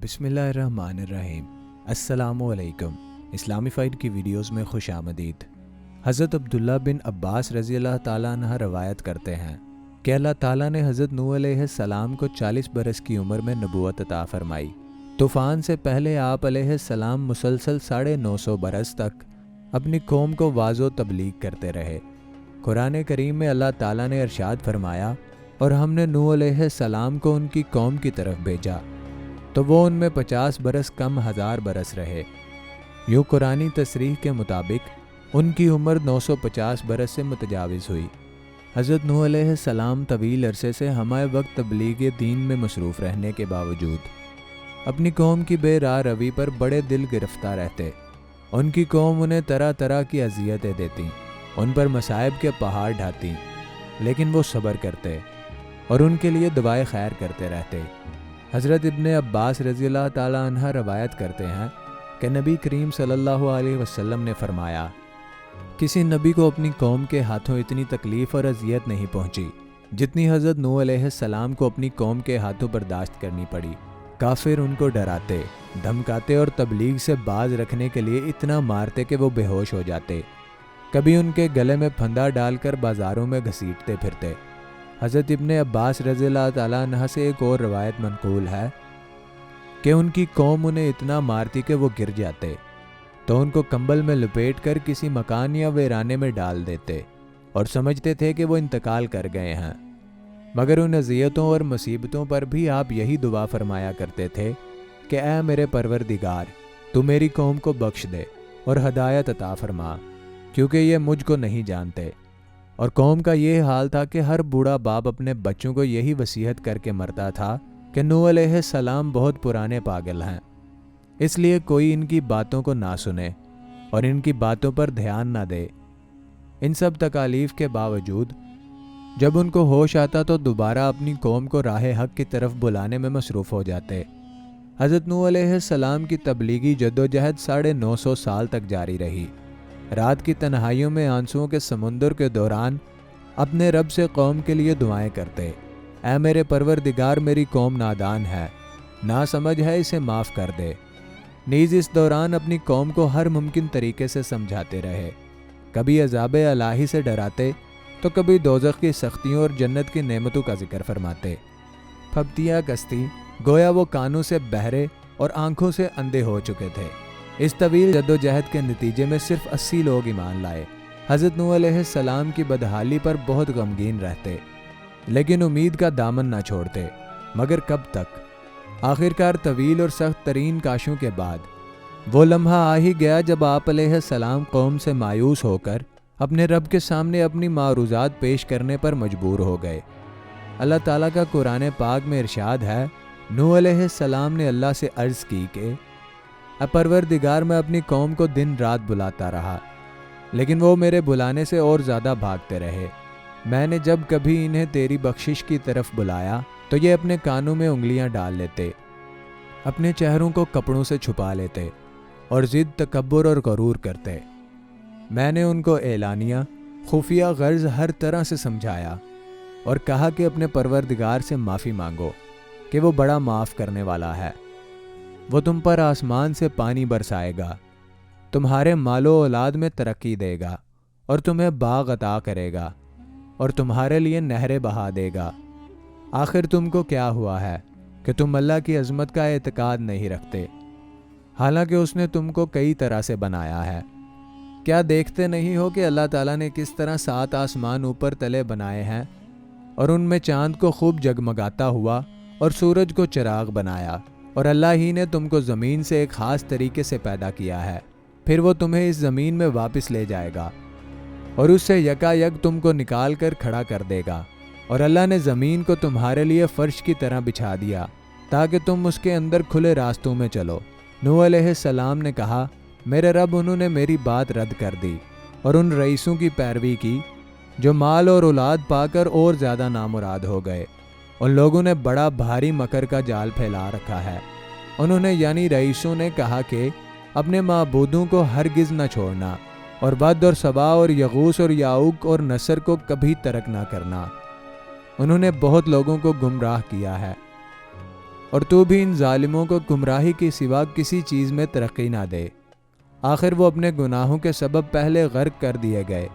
बिस्मिल्लाहिर्रहमानिर्रहीम। अस्सलामुअलैकुम। इस्लामीफाइड की वीडियोस में खुश आमदीद। हज़रत अब्दुल्ला बिन अब्बास रज़ी अल्लाह ताला अन्हा रवायत करते हैं कि अल्लाह ताला ने हज़रत नूह अलैहिस्सलाम को 40 बरस की उम्र में नबूवत अता फरमाई। तूफ़ान से पहले आप अलैहिस्सलाम मुसलसल 950 बरस तक अपनी कौम को वाज़ो तबलीग करते रहे। कुरान करीम में अल्लाह ताला ने इरशाद फरमाया, और हमने नूह अलैहिस्सलाम को उनकी कौम की तरफ भेजा तो वो उनमें 50 बरस कम 1000 बरस रहे। यूँ कुरानी तसरीह के मुताबिक उनकी उम्र 950 बरस से मुतजाविज़ हुई। हज़रत नूह अलैहिस्सलाम तवील अरसे से हमारे वक्त तबलीग दीन में मसरूफ़ रहने के बावजूद अपनी कौम की बेराह रवी पर बड़े दिल गिरफ्तार रहते। उनकी कौम उन्हें तरह तरह की अजियतें देती, उन पर मसाइब के पहाड़ ढाती, लेकिन वो सब्र करते और उनके लिए दुआए खैर करते रहते। हज़रत इब्ने अब्बास रज़ी अल्लाह ताला अन्हा रवायत करते हैं कि नबी करीम सल्लल्लाहु अलैहि वसल्लम ने फरमाया, किसी नबी को अपनी कौम के हाथों इतनी तकलीफ़ और अजियत नहीं पहुंची जितनी हज़रत नूह अलैहिस्सलाम को अपनी कौम के हाथों बर्दाश्त करनी पड़ी। काफिर उनको डराते, धमकाते और तबलीग से बाज रखने के लिए इतना मारते कि वो बेहोश हो जाते। कभी उनके गले में फंदा डालकर बाज़ारों में घसीटते फिरते। हज़रत इब्ने अब्बास रज़ी अल्लाह ताला अन्हा से एक और रवायत मनकूल है कि उनकी कौम उन्हें इतना मारती कि वो गिर जाते तो उनको कंबल में लपेट कर किसी मकान या वीराने में डाल देते और समझते थे कि वो इंतकाल कर गए हैं। मगर उन अज़ियतों और मुसीबतों पर भी आप यही दुआ फरमाया करते थे कि ऐ मेरे परवरदिगार, तू मेरी कौम को बख्श दे और हदायत अता फरमा, क्योंकि ये मुझको नहीं जानते। और कौम का ये हाल था कि हर बूढ़ा बाप अपने बच्चों को यही वसीयत करके मरता था कि नूह अलैहिस्सलाम बहुत पुराने पागल हैं, इसलिए कोई इनकी बातों को ना सुने और इनकी बातों पर ध्यान ना दे। इन सब तकालीफ के बावजूद जब उनको होश आता तो दोबारा अपनी कौम को राह हक की तरफ बुलाने में मसरूफ़ हो जाते। हज़रत नूह अलैहिस्सलाम की तबलीगी जद्दोजहद 950 साल तक जारी रही। रात की तन्हाइयों में आंसुओं के समुंदर के दौरान अपने रब से कौम के लिए दुआएं करते, ऐ मेरे परवरदिगार, मेरी कौम नादान है, ना समझ है, इसे माफ़ कर दे। नीज़ इस दौरान अपनी कौम को हर मुमकिन तरीके से समझाते रहे। कभी अज़ाब इलाही से डराते तो कभी दोज़ख की सख्तियों और जन्नत की नेमतों का जिक्र फरमाते। फब्तियाँ कसती गोया वो कानों से बहरे और आंखों से अंधे हो चुके थे। इस तवील जद्दोजहद के नतीजे में सिर्फ 80 लोग ईमान लाए। हज़रत नूह अलैहिस्सलाम की बदहाली पर बहुत गमगीन रहते, लेकिन उम्मीद का दामन ना छोड़ते। मगर कब तक? आखिरकार तवील और सख्त तरीन काशों के बाद वो लम्हा आ ही गया जब आप अलैहिस्सलाम कौम से मायूस होकर अपने रब के सामने अपनी मारूज़ात पेश करने पर मजबूर हो गए। अल्लाह ताला का कुरान पाक में इरशाद है, नूह अलैहिस्सलाम ने अल्लाह से अर्ज़ की कि परवरदिगार, मैं अपनी कौम को दिन रात बुलाता रहा, लेकिन वो मेरे बुलाने से और ज़्यादा भागते रहे। मैंने जब कभी इन्हें तेरी बख्शिश की तरफ बुलाया तो ये अपने कानों में उंगलियां डाल लेते, अपने चेहरों को कपड़ों से छुपा लेते और ज़िद, तकब्बुर और गरूर करते। मैंने उनको एलानिया, खुफिया गर्ज हर तरह से समझाया और कहा कि अपने परवरदिगार से माफ़ी मांगो कि वो बड़ा माफ़ करने वाला है। वो तुम पर आसमान से पानी बरसाएगा, तुम्हारे मालो औलाद में तरक्की देगा और तुम्हें बाग अता करेगा और तुम्हारे लिए नहरें बहा देगा। आखिर तुमको क्या हुआ है कि तुम अल्लाह की अज़मत का एतकाद नहीं रखते, हालांकि उसने तुमको कई तरह से बनाया है। क्या देखते नहीं हो कि अल्लाह ताला ने किस तरह 7 आसमान ऊपर तले बनाए हैं और उनमें चांद को खूब जगमगाता हुआ और सूरज को चिराग बनाया, और अल्लाह ही ने तुमको ज़मीन से एक ख़ास तरीके से पैदा किया है। फिर वो तुम्हें इस ज़मीन में वापस ले जाएगा और उससे यकायक तुमको निकाल कर खड़ा कर देगा। और अल्लाह ने ज़मीन को तुम्हारे लिए फ़र्श की तरह बिछा दिया ताकि तुम उसके अंदर खुले रास्तों में चलो। नूह अलैहिस्सलाम ने कहा, मेरे रब, उन्होंने मेरी बात रद्द कर दी और उन रईसों की पैरवी की जो माल और औलाद पाकर और ज़्यादा नामुराद हो गए। उन लोगों ने बड़ा भारी मकर का जाल फैला रखा है। उन्होंने यानी रईसों ने कहा कि अपने माबूदों को हरगिज़ न छोड़ना और वद और सबा और यगूस और याऊक और नसर को कभी तर्क ना करना। उन्होंने बहुत लोगों को गुमराह किया है। اور تو بھی ان ظالموں کو گمراہی کے سوا کسی چیز میں ترقی نہ دے۔ آخر وہ اپنے گناہوں کے سبب پہلے غرق کر دیے گئے،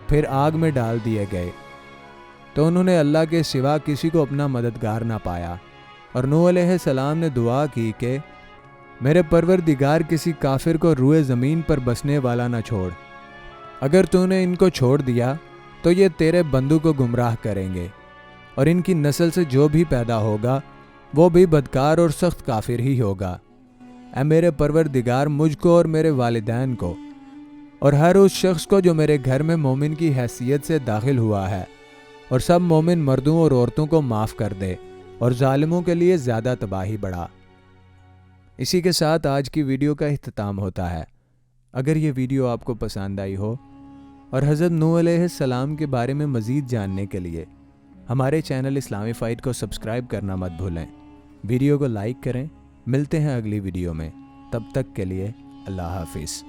پھر آگ میں ڈال دیے گئے، تو انہوں نے اللہ کے سوا کسی کو اپنا مددگار نہ پایا۔ اور نوح علیہ السلام نے دعا کی کہ میرے پروردگار کسی کافر کو روئے زمین پر بسنے والا نہ چھوڑ، اگر تو نے ان کو چھوڑ دیا تو یہ تیرے بندوں کو گمراہ کریں گے، اور ان کی نسل سے جو بھی پیدا ہوگا وہ بھی بدکار اور سخت کافر ہی ہوگا۔ اے میرے پروردگار، مجھ کو اور میرے والدین کو اور ہر اس شخص کو جو میرے گھر میں مومن کی حیثیت سے داخل ہوا ہے، اور سب مومن مردوں اور عورتوں کو معاف کر دے، اور ظالموں کے لیے زیادہ تباہی بڑھا۔ اسی کے ساتھ آج کی ویڈیو کا اختتام ہوتا ہے۔ اگر یہ ویڈیو آپ کو پسند آئی ہو اور حضرت نوح علیہ السلام کے بارے میں مزید جاننے کے لیے ہمارے چینل اسلامی فائٹ کو سبسکرائب کرنا مت بھولیں۔ ویڈیو کو لائک کریں۔ ملتے ہیں اگلی ویڈیو میں، تب تک کے لیے اللہ حافظ۔